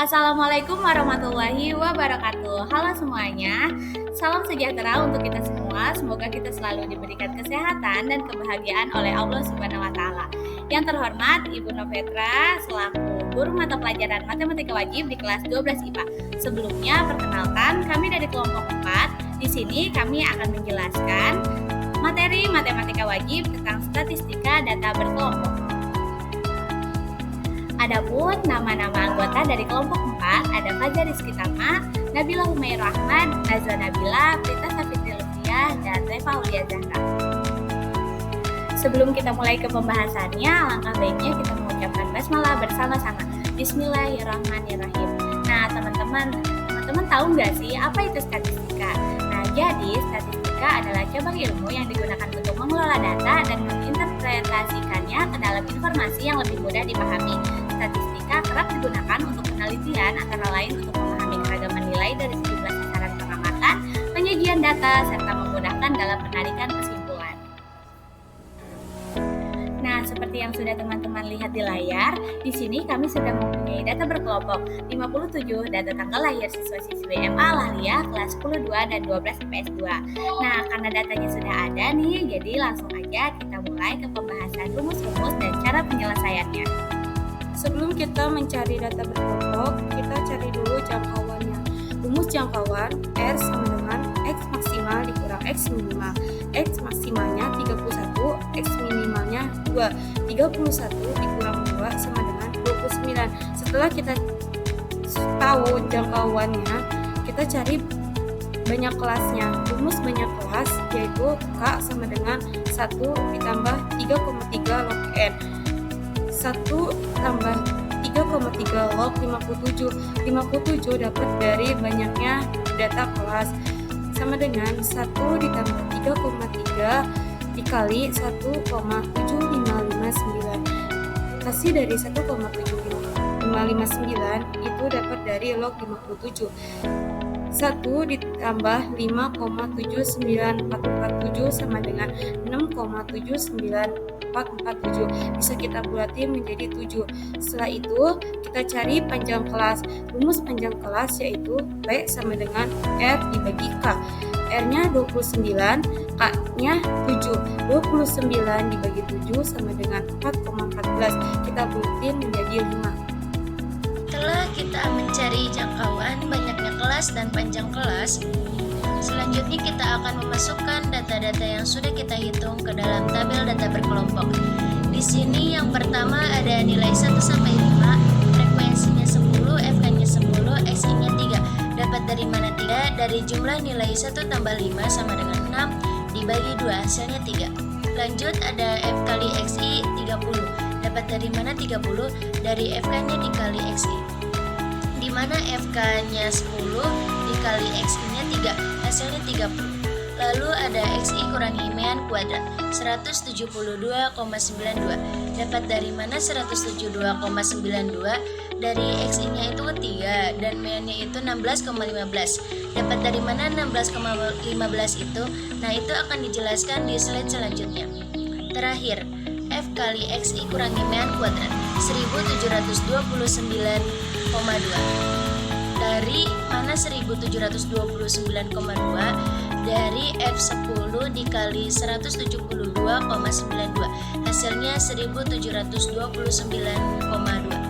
Assalamualaikum warahmatullahi wabarakatuh. Halo semuanya, salam sejahtera untuk kita semua. Semoga kita selalu diberikan kesehatan dan kebahagiaan oleh Allah Subhanahu wa Ta'ala. Yang terhormat Ibu Novetra selaku guru mata pelajaran matematika wajib di kelas 12 IPA. Sebelumnya perkenalkan, kami dari kelompok 4. Di sini kami akan menjelaskan materi matematika wajib tentang statistika data berkelompok. Adapun nama-nama anggota dari kelompok 4 ada Fajar Rizky Tama, Nabila Humairah Ahmad, Nazwa Nabila, Prita Safitri Lufiah, dan Reva Aulia Zahra. Sebelum kita mulai ke pembahasannya, alangkah baiknya kita mengucapkan basmalah bersama-sama. Bismillahirrahmanirrahim. Nah, teman-teman tahu nggak sih apa itu statistika? Nah, jadi statistika adalah cabang ilmu yang digunakan untuk mengelola data dan menginterpretasikannya ke dalam informasi yang lebih mudah dipahami. Statistika kerap digunakan untuk penelitian, antara lain untuk memahami keragaman nilai dari sejumlah sasaran pengamatan, penyajian data, serta memudahkan dalam penarikan kesimpulan. Nah, seperti yang sudah teman-teman lihat di layar, di sini kami sudah mempunyai data berkelompok 57 data tanggal lahir siswa-siswi MA Lahliyah kelas 10 2 dan 12 IPS 2. Nah, karena datanya sudah ada nih, jadi langsung aja kita mulai ke pembahasan rumus-rumus dan cara penyelesaiannya. Sebelum kita mencari data berkelompok, kita cari dulu jangkauannya. Rumus jangkauan R sama dengan X maksimal dikurang X minimal. X maksimalnya 31, X minimalnya 2. 31 dikurang 2 sama dengan 29. Setelah kita tahu jangkauannya, kita cari banyak kelasnya. Rumus banyak kelas yaitu K sama dengan 1 ditambah 3,3 log N. 1 tambah 3,3 log 57. 57 dapat dari banyaknya data kelas sama dengan 1 ditambah 3,3 dikali 1,7559. Kasih dari 1,7559 itu dapat dari log 57. 1 ditambah 5,79447 sama dengan 6,79447. Bisa kita bulatin menjadi 7. Setelah itu kita cari panjang kelas. Rumus panjang kelas yaitu P sama dengan R dibagi K. R-nya 29, K-nya 7. 29 dibagi 7 sama dengan 4,14. Kita bulatin menjadi 5. Setelah kita mencari jangkauan, banyaknya kelas dan panjang kelas, selanjutnya kita akan memasukkan data-data yang sudah kita hitung ke dalam tabel data berkelompok. Di sini yang pertama ada nilai 1 sampai 5, frekuensinya 10, FK-nya 10, XI-nya 3. Dapat dari mana 3? Dari jumlah nilai 1 tambah 5 sama dengan 6 dibagi 2, hasilnya 3. Lanjut ada F kali XI 30. Dapat dari mana 30? Dari FK-nya dikali XI. Di mana FK-nya 10 dikali XI-nya 3, hasilnya 30. Lalu ada XI kurangi mean kuadrat 172,92. Dapat dari mana 172,92? Dari XI-nya itu 3 dan mean-nya itu 16,15. Dapat dari mana 16,15 itu? Nah, itu akan dijelaskan di slide selanjutnya. Terakhir, F kali XI kurangi mean kuadrat 1729,2. Dari mana 1729,2? Dari F10 dikali 172,92. Hasilnya 1729,2.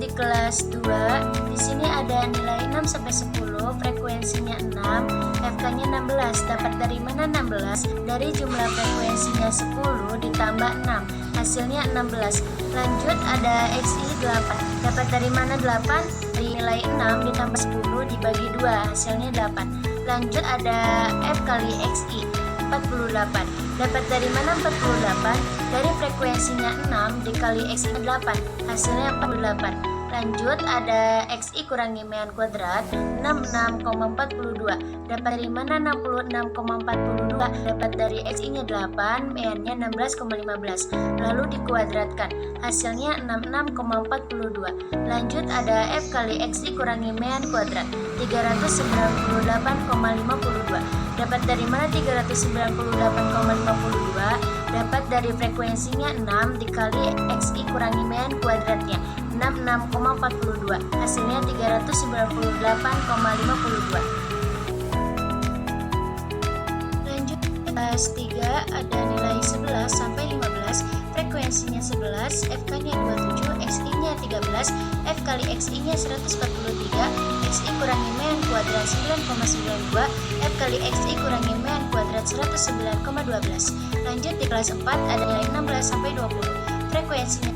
Di kelas 2, di sini ada nilai 6 sampai 10, frekuensinya 6, FK-nya 16. Dapat dari mana 16? Dari jumlah frekuensinya 10 ditambah 6, hasilnya 16. Lanjut ada XI 8. Dapat dari mana 8? Dari nilai 6 ditambah 10 dibagi 2, hasilnya 8. Lanjut ada F kali XI 48. Dapat dari mana 48? Dari frekuensinya 6 dikali XI 8, hasilnya 48. Lanjut ada XI kurangi mean kuadrat 66,42. Dapat dari mana 66,42? Dapat dari XI-nya 8, mean-nya 16,15. Lalu dikuadratkan, hasilnya 66,42. Lanjut ada F kali XI kurangi mean kuadrat 398,52. Dapat dari mana 398,52? Dapat dari frekuensinya 6 dikali XI kurangi mean kuadratnya 66,42. Hasilnya 398,52. Lanjut kelas 3 ada nilai 11 sampai 15, frekuensinya 11, FK-nya 27, XI-nya 13, F kali XI-nya 143, XI kurangi mean kuadrat 9,92, F kali XI kurangi mean kuadrat 109,12. Lanjut di kelas 4 ada nilai 16 sampai 20, frekuensinya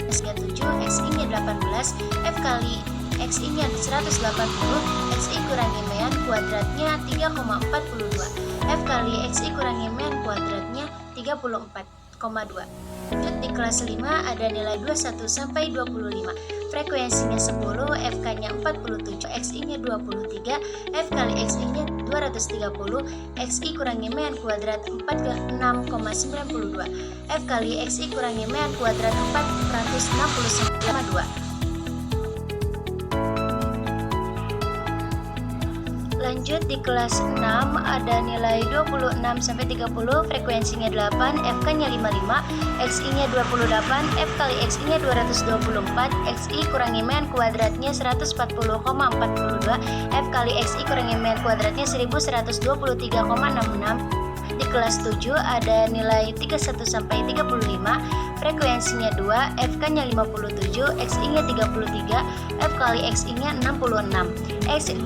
37, XI-nya 18, F kali XI-nya 180, XI kurangi mean kuadratnya 3,42, F kali XI kurangi mean kuadratnya 34,2. Lanjut di kelas 5 ada nilai 21 sampai 25, frekuensinya 10, FK-nya 47, XI-nya 23, F kali XI-nya 230, XI kurangi mean kuadrat 46,92, F kali XI kurangi mean kuadrat 469,2. Lanjut di kelas 6 ada nilai 26 sampai 30, frekuensinya 8, FK-nya 55, XI-nya 28, F kali XI-nya 224, XI kurangi mean kuadratnya 140,42, F kali XI kurangi mean kuadratnya 1123,66. Di kelas 7 ada nilai 31 sampai 35, frekuensinya 2, FK-nya 57, XI-nya 33, F kali XI-nya 66, XI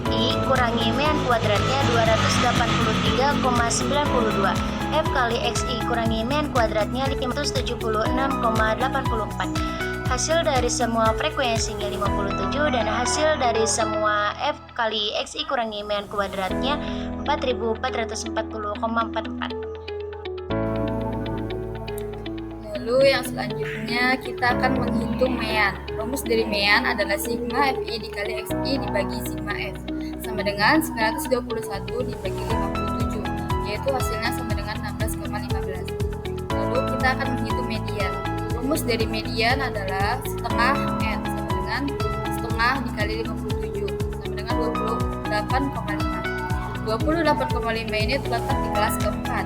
kurangi mean kuadratnya 283,92, F kali XI kurangi mean kuadratnya 576,84. Hasil dari semua frekuensinya 57 dan hasil dari semua F kali XI kurangi mean kuadratnya 4440,44. Lalu yang selanjutnya kita akan menghitung mean. Rumus dari mean adalah sigma Fi dikali Xi dibagi sigma F sama dengan 921 dibagi 57, yaitu hasilnya sama dengan 16,15. Lalu kita akan menghitung median. Rumus dari median adalah setengah N sama dengan setengah dikali 57 sama dengan 28,5. 28,5 ini terletak di kelas keempat.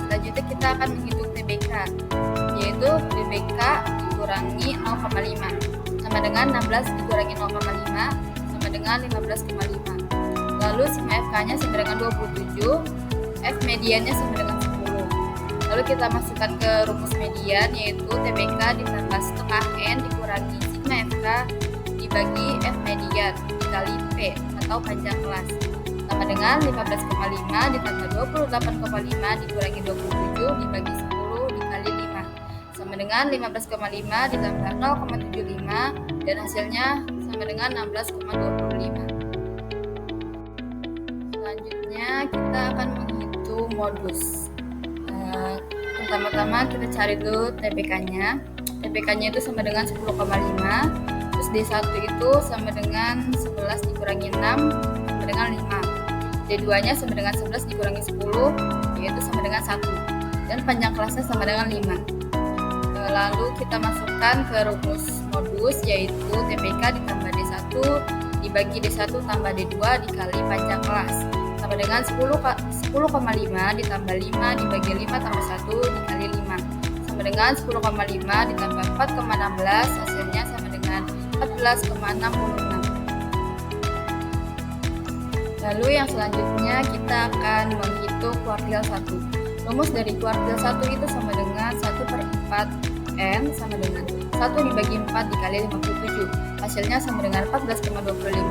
Selanjutnya kita akan menghitung TBK, yaitu TBK dikurangi 0,5 sama dengan 16 dikurangi 0,5 sama dengan 15,5. Lalu sigma FK-nya sama dengan 27, F mediannya sama dengan 10. Lalu kita masukkan ke rumus median, yaitu TBK ditambah setengah N dikurangi sigma FK dibagi F median dikali P atau panjang kelas sama dengan 15,5 ditambah 28,5 dikurangi 27 dibagi 10 dikali 5 sama dengan 15,5 ditambah 0,75 dan hasilnya sama dengan 16,25. Selanjutnya kita akan menghitung modus. Pertama-tama kita cari dulu TBK-nya. TBK-nya itu sama dengan 10,5, terus D1 itu sama dengan 11 dikurangi 6 sama dengan 5. D2-nya sama dengan 11 dikurangi 10, yaitu sama dengan 1. Dan panjang kelasnya sama dengan 5. Lalu kita masukkan ke rumus modus, yaitu TBK ditambah D1 dibagi D1 tambah D2 dikali panjang kelas sama dengan 10,5 ditambah 5 dibagi 5 tambah 1 dikali 5 sama dengan 10,5 ditambah 4,16, hasilnya sama dengan 14,66. Lalu yang selanjutnya kita akan menghitung kuartil 1. Rumus dari kuartil 1 itu sama dengan 1/4 N sama dengan 1 dibagi 4 dikali 57. Hasilnya sama dengan 14,25.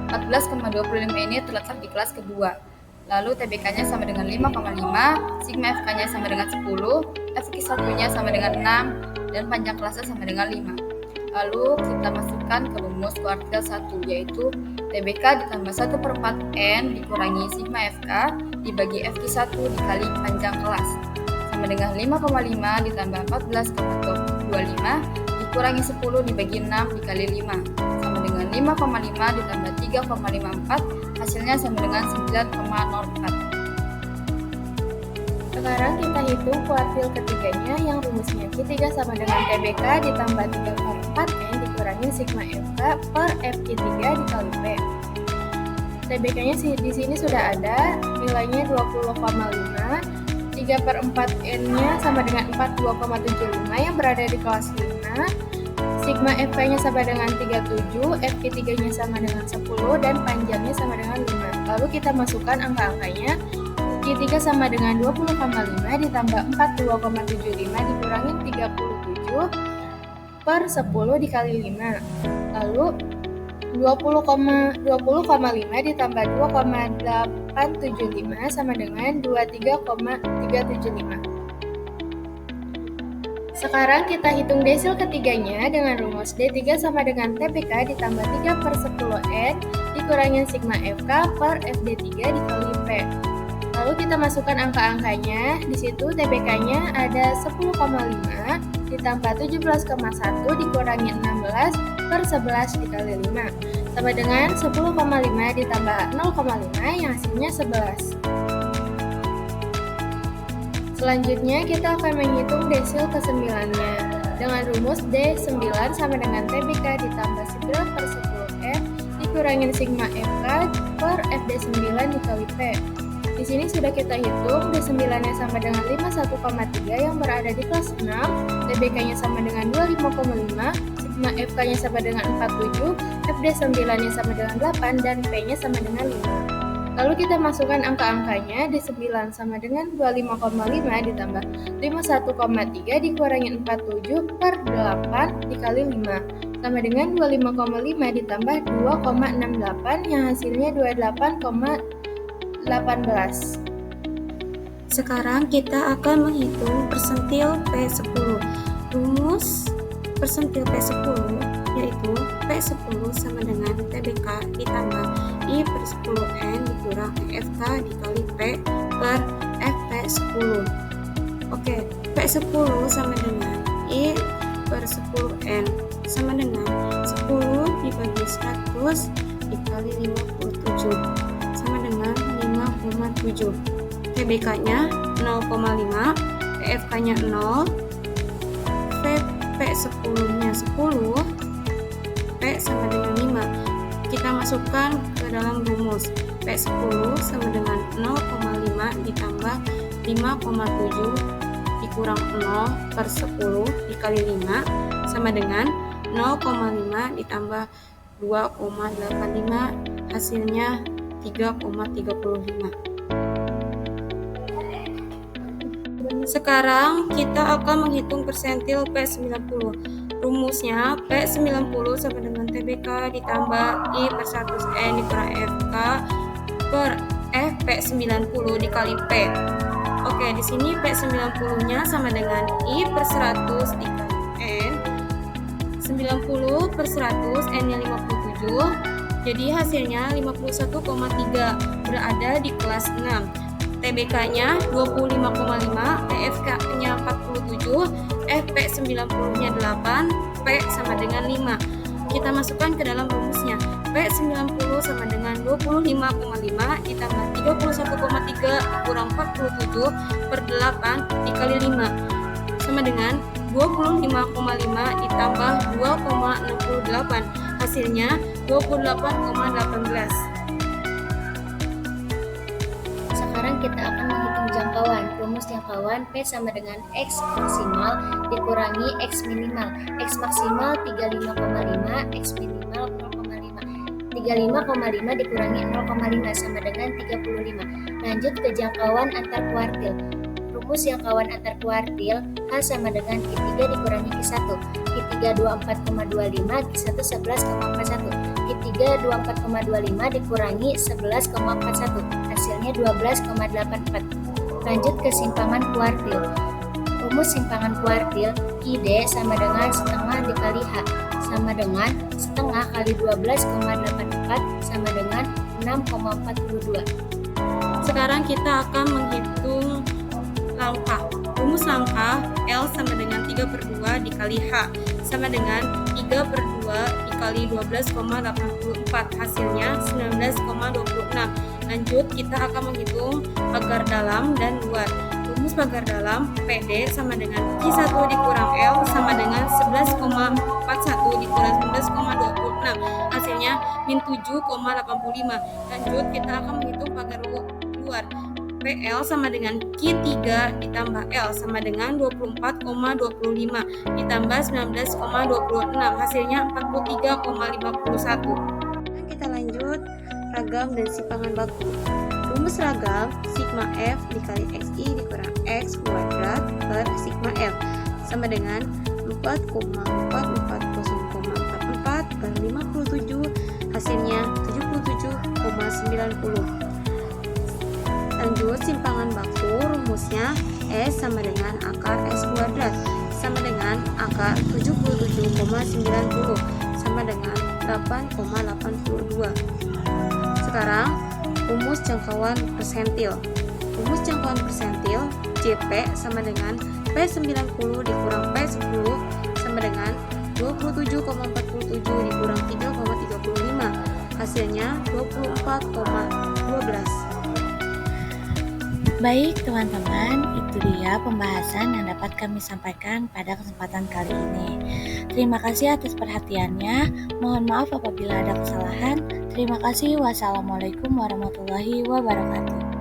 14,25 ini terletak di kelas kedua. Lalu TBK-nya sama dengan 5,5, sigma FK-nya sama dengan 10, FQ1-nya sama dengan 6, dan panjang kelasnya sama dengan 5. Lalu kita masukkan ke rumus kuartil 1, yaitu TBK ditambah 1/4 N dikurangi sigma FK dibagi FQ1 dikali panjang kelas sama dengan 5,5 ditambah 14,25 dikurangi 10 dibagi 6 dikali 5 sama dengan 5,5 ditambah 3,54, hasilnya sama dengan 9,04. Sekarang kita hitung kuartil ketiganya yang rumusnya Q3 sama dengan TBK ditambah 3/4 N dikurangi sigma FK per FQ3 dikali P. TBK-nya di sini sudah ada, nilainya 20,5. 3/4 N-nya sama dengan 42,75 yang berada di kelas 5. sigma FK-nya sama dengan 37, FQ3-nya sama dengan 10, dan panjangnya sama dengan 5. Lalu kita masukkan angka-angkanya. Q3 sama dengan 20,5 ditambah 42,75 dikurangin 37 per 10 dikali 5. Lalu 20,5 ditambah 2,875 sama dengan 23,375. Sekarang kita hitung desil ketiganya dengan rumus D3 sama dengan TBK ditambah 3 per 10N dikurangin sigma FK per FD3 dikali P. Lalu kita masukkan angka-angkanya. Di situ TBK-nya ada 10,5 ditambah 17,1 dikurangi 16 per 11 dikali 5 sama dengan 10,5 ditambah 0,5 yang hasilnya 11. Selanjutnya kita akan menghitung desil ke-9-nya dengan rumus D9 sama dengan TBK ditambah 9 per 10N dikurangin sigma FK per FD9 dikali P. Di sini sudah kita hitung, D9-nya sama dengan 51,3 yang berada di kelas 6, TBK-nya sama dengan 25,5, sigma FK-nya sama dengan 47, FD9-nya sama dengan 8, dan P-nya sama dengan 5. Lalu kita masukkan angka-angkanya, D9 sama dengan 25,5 ditambah 51,3 dikurangi 47 per 8 dikali 5 sama dengan 25,5 ditambah 2,68 yang hasilnya 28,18. Sekarang kita akan menghitung persentil P10. Rumus persentil P10 yaitu P10 sama dengan TBK ditambah I per 10N dikurang FK dikali P per FP10. Oke, P10 sama dengan I per 10N sama dengan 10 dibagi 100 dikali 57 sama dengan 5,7. TBK-nya 0,5, PFK-nya 0, P10-nya 10, P sama dengan 5. Kita masukkan ke dalam rumus. P10 sama dengan 0,5 ditambah 5,7 dikurang 0 per 10 dikali 5 sama dengan 0,5 ditambah 2,85 hasilnya 3,35. Sekarang kita akan menghitung persentil P90. Rumusnya P90 sama dengan TBK ditambah I per 100N dikurang FK per FP90 dikali P. Oke, di sini P90-nya sama dengan I per 100 dikali N. 90 per 100, N-nya 57. Jadi hasilnya 51,3 berada di kelas 6. TBK-nya 25,5, PFK-nya 47, FP90-nya 8, P sama dengan 5. Kita masukkan ke dalam rumusnya. P90 sama dengan 25,5 ditambah 31,3 kurang 47 per 8 dikali 5 sama dengan 25,5 ditambah 2,68 hasilnya 28,18. Sekarang kita akan menghitung jangkauan. Rumus jangkauan P sama dengan X maksimal dikurangi X minimal. X maksimal 35,5, X minimal 0,5. 35,5 dikurangi 0,5 sama dengan 35. Lanjut ke jangkauan antar kuartil. Rumus jangkauan antar kuartil H sama dengan Q3 dikurangi Q1. Q3 24,25, Q1 11,41. Q3 24,25 dikurangi 11,41. Hasilnya 12,84. Lanjut ke simpangan kuartil. Rumus simpangan kuartil ID sama dengan setengah dikali H sama dengan setengah kali 12,84 sama dengan 6,42. Sekarang kita akan menghitung langkah. Rumus langkah L sama dengan 3 per 2 dikali H sama dengan 3 per 2 dikali 12,84 hasilnya 19,26. Lanjut kita akan menghitung pagar dalam dan luar. Rumus pagar dalam PD sama dengan Q1 dikurang L sama dengan 11,41 dikurang 19,26 hasilnya min 7,85. Lanjut kita akan menghitung pagar luar. PL sama dengan Q3 ditambah L sama dengan 24,25 ditambah 19,26, hasilnya 43,51. Kita lanjut ragam dan simpangan baku. Rumus ragam sigma F dikali XI dikurang X kuadrat per sigma F sama dengan 4,440,44 per 57, hasilnya 77,90. Lanjut simpangan baku, rumusnya S sama dengan akar S kuadrat sama dengan akar 77,90 sama dengan 8,82. Sekarang rumus jangkauan persentil. Rumus jangkauan persentil JP sama dengan P90 dikurang P10 sama dengan 27,47 dikurang 3,35, hasilnya 24,12. Baik teman-teman, itu dia pembahasan yang dapat kami sampaikan pada kesempatan kali ini. Terima kasih atas perhatiannya. Mohon maaf apabila ada kesalahan. Terima kasih. Wassalamualaikum warahmatullahi wabarakatuh.